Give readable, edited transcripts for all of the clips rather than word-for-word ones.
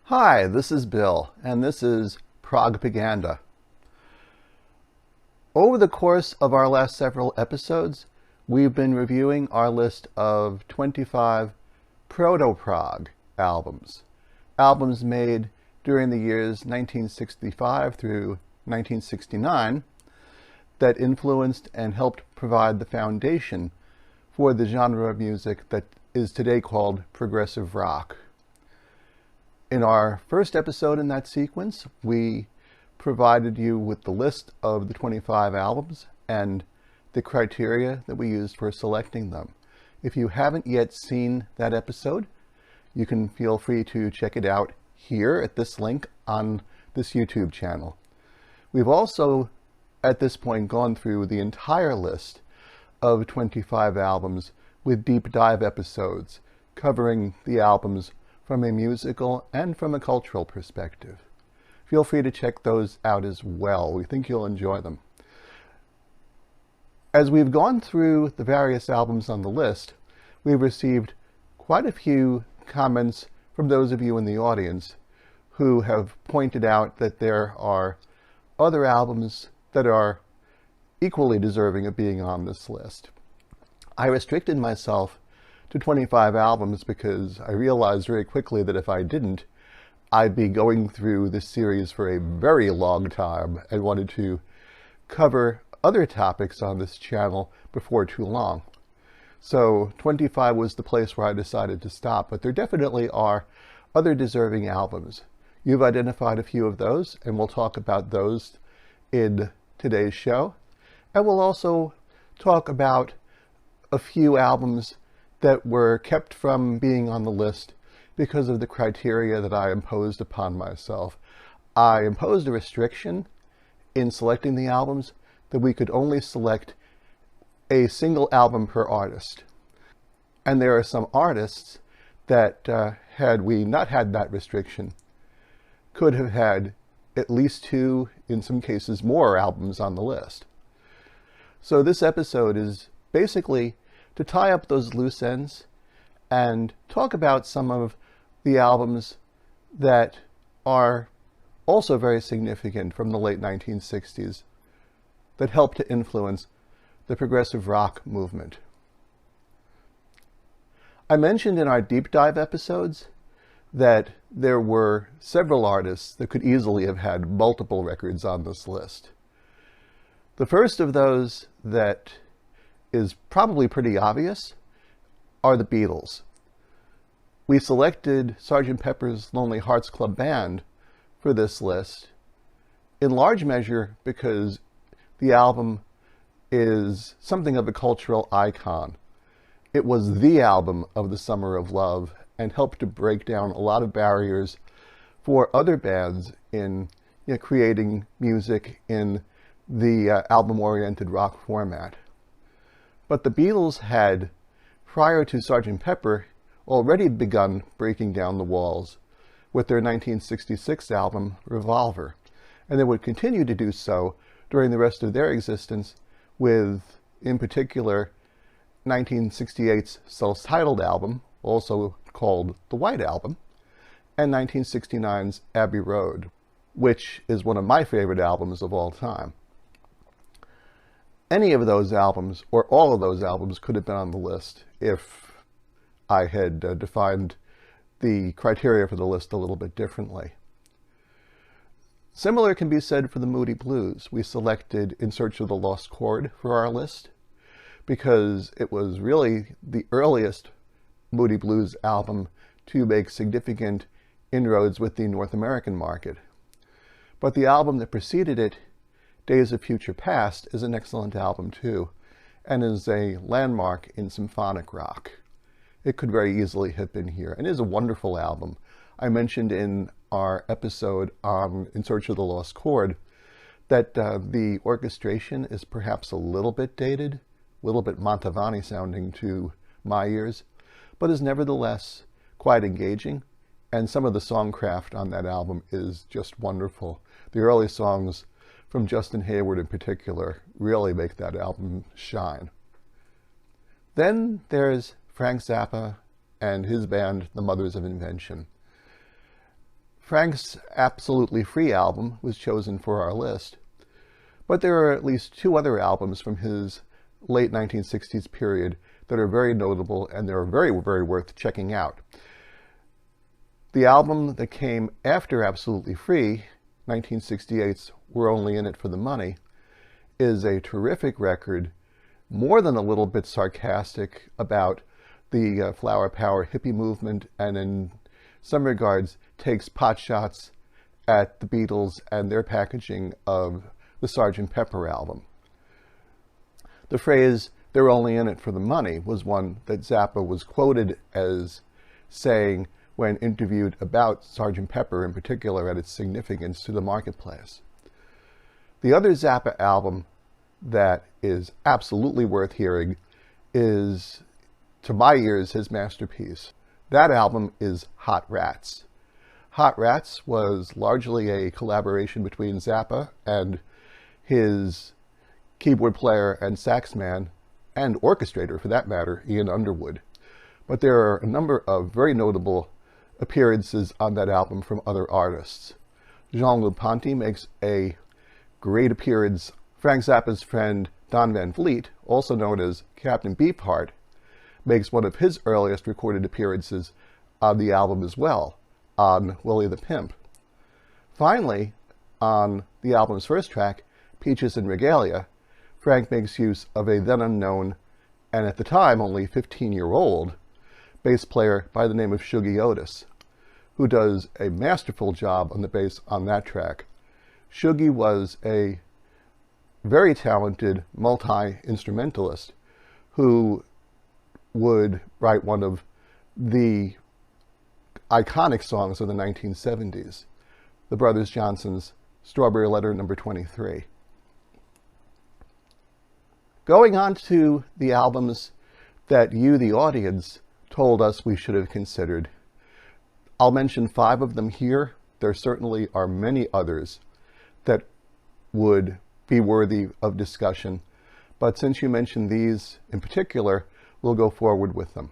Hi, this is Bill, and this is Prog-Paganda. Over the course of our last several episodes, we've been reviewing our list of 25 Proto-Prog albums. Albums made during the years 1965 through 1969 that influenced and helped provide the foundation for the genre of music that is today called progressive rock. In our first episode in that sequence, we provided you with the list of the 25 albums and the criteria that we used for selecting them. If you haven't yet seen that episode, you can feel free to check it out here at this link on this YouTube channel. We've also, at this point, gone through the entire list of 25 albums with deep dive episodes covering the albums from a musical and from a cultural perspective. Feel free to check those out as well. We think you'll enjoy them. As we've gone through the various albums on the list, we've received quite a few comments from those of you in the audience who have pointed out that there are other albums that are equally deserving of being on this list. I restricted myself to 25 albums because I realized very quickly that if I didn't, I'd be going through this series for a very long time and wanted to cover other topics on this channel before too long. So 25 was the place where I decided to stop, but there definitely are other deserving albums. You've identified a few of those, and we'll talk about those in today's show. And we'll also talk about a few albums that were kept from being on the list because of the criteria that I imposed upon myself. I imposed a restriction in selecting the albums that we could only select a single album per artist. And there are some artists that, had we not had that restriction, could have had at least 2, in some cases more, albums on the list. So this episode is basically to tie up those loose ends and talk about some of the albums that are also very significant from the late 1960s that helped to influence the progressive rock movement. I mentioned in our deep dive episodes that there were several artists that could easily have had multiple records on this list. The first of those that is probably pretty obvious are the Beatles. We selected Sgt. Pepper's Lonely Hearts Club Band for this list, in large measure because the album is something of a cultural icon. It was the album of the Summer of Love and helped to break down a lot of barriers for other bands in creating music in the album-oriented rock format. But the Beatles had, prior to Sgt. Pepper, already begun breaking down the walls with their 1966 album, Revolver, and they would continue to do so during the rest of their existence with, in particular, 1968's self-titled album, also called The White Album, and 1969's Abbey Road, which is one of my favorite albums of all time. Any of those albums, or all of those albums, could have been on the list if I had defined the criteria for the list a little bit differently. Similar can be said for the Moody Blues. We selected In Search of the Lost Chord for our list because it was really the earliest Moody Blues album to make significant inroads with the North American market. But the album that preceded it, Days of Future Past, is an excellent album too, and is a landmark in symphonic rock. It could very easily have been here, and is a wonderful album. I mentioned in our episode on In Search of the Lost Chord that the orchestration is perhaps a little bit dated, a little bit Mantovani sounding to my ears, but is nevertheless quite engaging, and some of the songcraft on that album is just wonderful. The early songs from Justin Hayward in particular really make that album shine. Then there's Frank Zappa and his band, The Mothers of Invention. Frank's Absolutely Free album was chosen for our list, but there are at least two other albums from his late 1960s period that are very notable, and they're very, very worth checking out. The album that came after Absolutely Free, 1968's We're Only In It for the Money, is a terrific record, more than a little bit sarcastic about the flower power hippie movement, and in some regards takes pot shots at the Beatles and their packaging of the Sgt. Pepper album. The phrase, "they're only in it for the money," was one that Zappa was quoted as saying when interviewed about Sgt. Pepper in particular and its significance to the marketplace. The other Zappa album that is absolutely worth hearing is, to my ears, his masterpiece. That album is Hot Rats. Hot Rats was largely a collaboration between Zappa and his keyboard player and sax man, and orchestrator for that matter, Ian Underwood. But there are a number of very notable appearances on that album from other artists. Jean-Luc Ponty makes a great appearance. Frank Zappa's friend Don Van Vliet, also known as Captain Beefheart, makes one of his earliest recorded appearances on the album as well, on Willie the Pimp. Finally, on the album's first track, Peaches and Regalia, Frank makes use of a then unknown, and at the time only 15-year-old, bass player by the name of Shuggie Otis, who does a masterful job on the bass on that track. Shuggie was a very talented multi-instrumentalist who would write one of the iconic songs of the 1970s, the Brothers Johnson's Strawberry Letter No. 23. Going on to the albums that you, the audience, told us we should have considered. I'll mention 5 of them here. There certainly are many others that would be worthy of discussion, but since you mentioned these in particular, we'll go forward with them.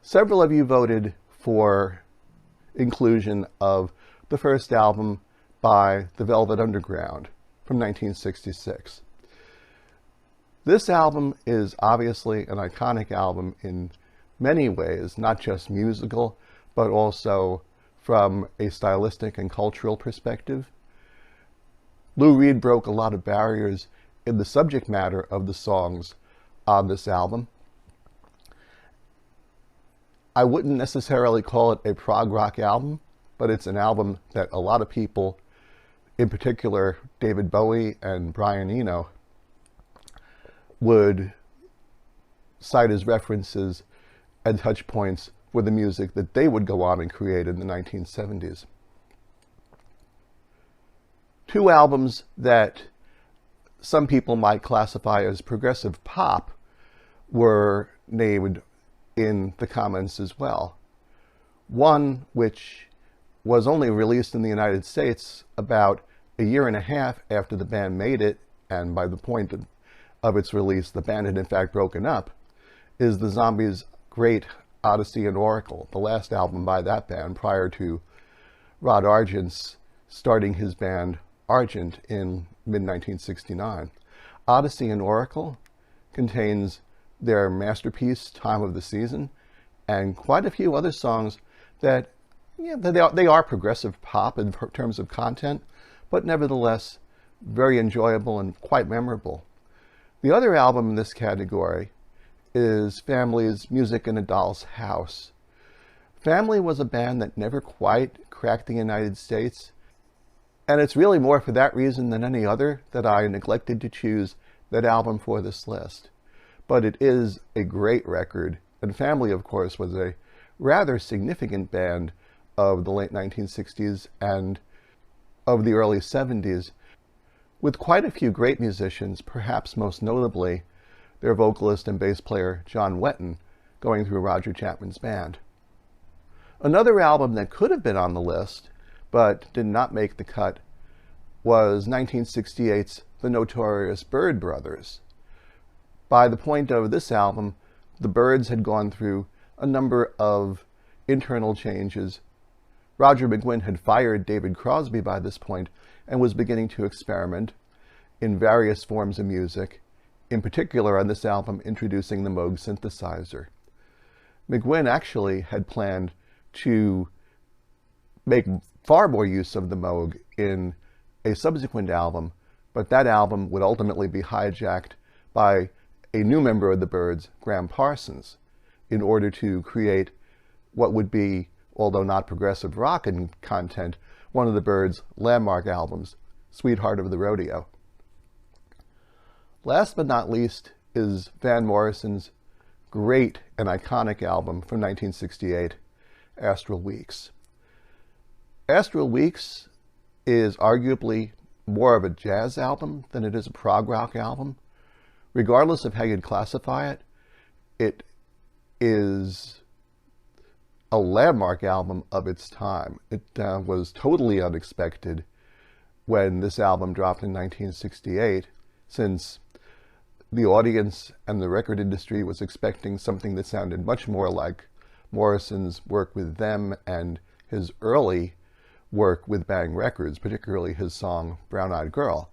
Several of you voted for inclusion of the first album by the Velvet Underground from 1966. This album is obviously an iconic album in many ways, not just musical, but also from a stylistic and cultural perspective. Lou Reed broke a lot of barriers in the subject matter of the songs on this album. I wouldn't necessarily call it a prog rock album, but it's an album that a lot of people, in particular David Bowie and Brian Eno, would cite as references and touch points for the music that they would go on and create in the 1970s. 2 albums that some people might classify as progressive pop were named in the comments as well. One which was only released in the United States about a year and a half after the band made it, and by the point of its release the band had in fact broken up, is the Zombies' great Odyssey and Oracle, the last album by that band prior to Rod Argent's starting his band Argent in mid-1969. Odyssey and Oracle contains their masterpiece, Time of the Season, and quite a few other songs that, yeah, they are progressive pop in terms of content, but nevertheless very enjoyable and quite memorable. The other album in this category is Family's Music in a Doll's House. Family was a band that never quite cracked the United States, and it's really more for that reason than any other that I neglected to choose that album for this list. But it is a great record, and Family, of course, was a rather significant band of the late 1960s and of the early 70s, with quite a few great musicians, perhaps most notably their vocalist and bass player John Wetton going through Roger Chapman's band. Another album that could have been on the list but did not make the cut was 1968's The Notorious Byrd Brothers. By the point of this album, the Byrds had gone through a number of internal changes. Roger McGuinn had fired David Crosby by this point and was beginning to experiment in various forms of music, in particular on this album introducing the Moog synthesizer. McGuinn actually had planned to make far more use of the Moog in a subsequent album, but that album would ultimately be hijacked by a new member of the Byrds, Graham Parsons, in order to create what would be, although not progressive rock in content, one of the Byrds' landmark albums, Sweetheart of the Rodeo. Last but not least is Van Morrison's great and iconic album from 1968, Astral Weeks. Astral Weeks is arguably more of a jazz album than it is a prog rock album. Regardless of how you'd classify it, it is a landmark album of its time. It was totally unexpected when this album dropped in 1968, since the audience and the record industry was expecting something that sounded much more like Morrison's work with them and his early work with Bang Records, particularly his song Brown Eyed Girl.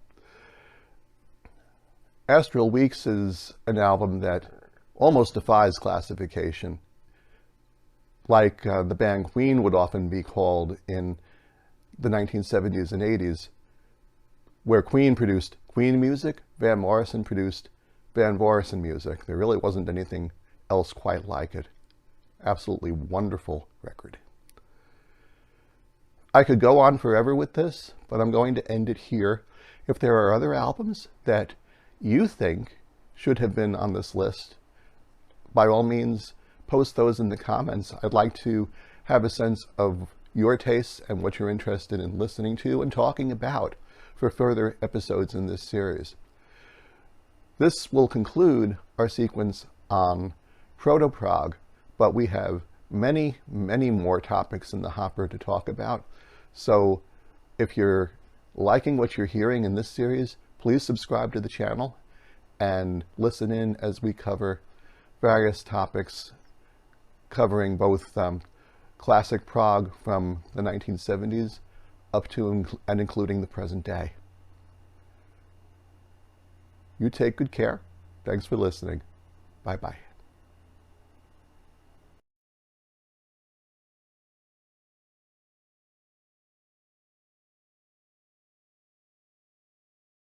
Astral Weeks is an album that almost defies classification. Like the band Queen would often be called in the 1970s and 80s, where Queen produced Queen music, Van Morrison produced Van Morrison music. There really wasn't anything else quite like it. Absolutely wonderful record. I could go on forever with this, but I'm going to end it here. If there are other albums that you think should have been on this list, by all means, post those in the comments. I'd like to have a sense of your tastes and what you're interested in listening to and talking about for further episodes in this series. This will conclude our sequence on Proto-Prog, but we have many, many more topics in the hopper to talk about. So if you're liking what you're hearing in this series, please subscribe to the channel and listen in as we cover various topics covering both classic prog from the 1970s up to and including the present day. You take good care. Thanks for listening. Bye-bye.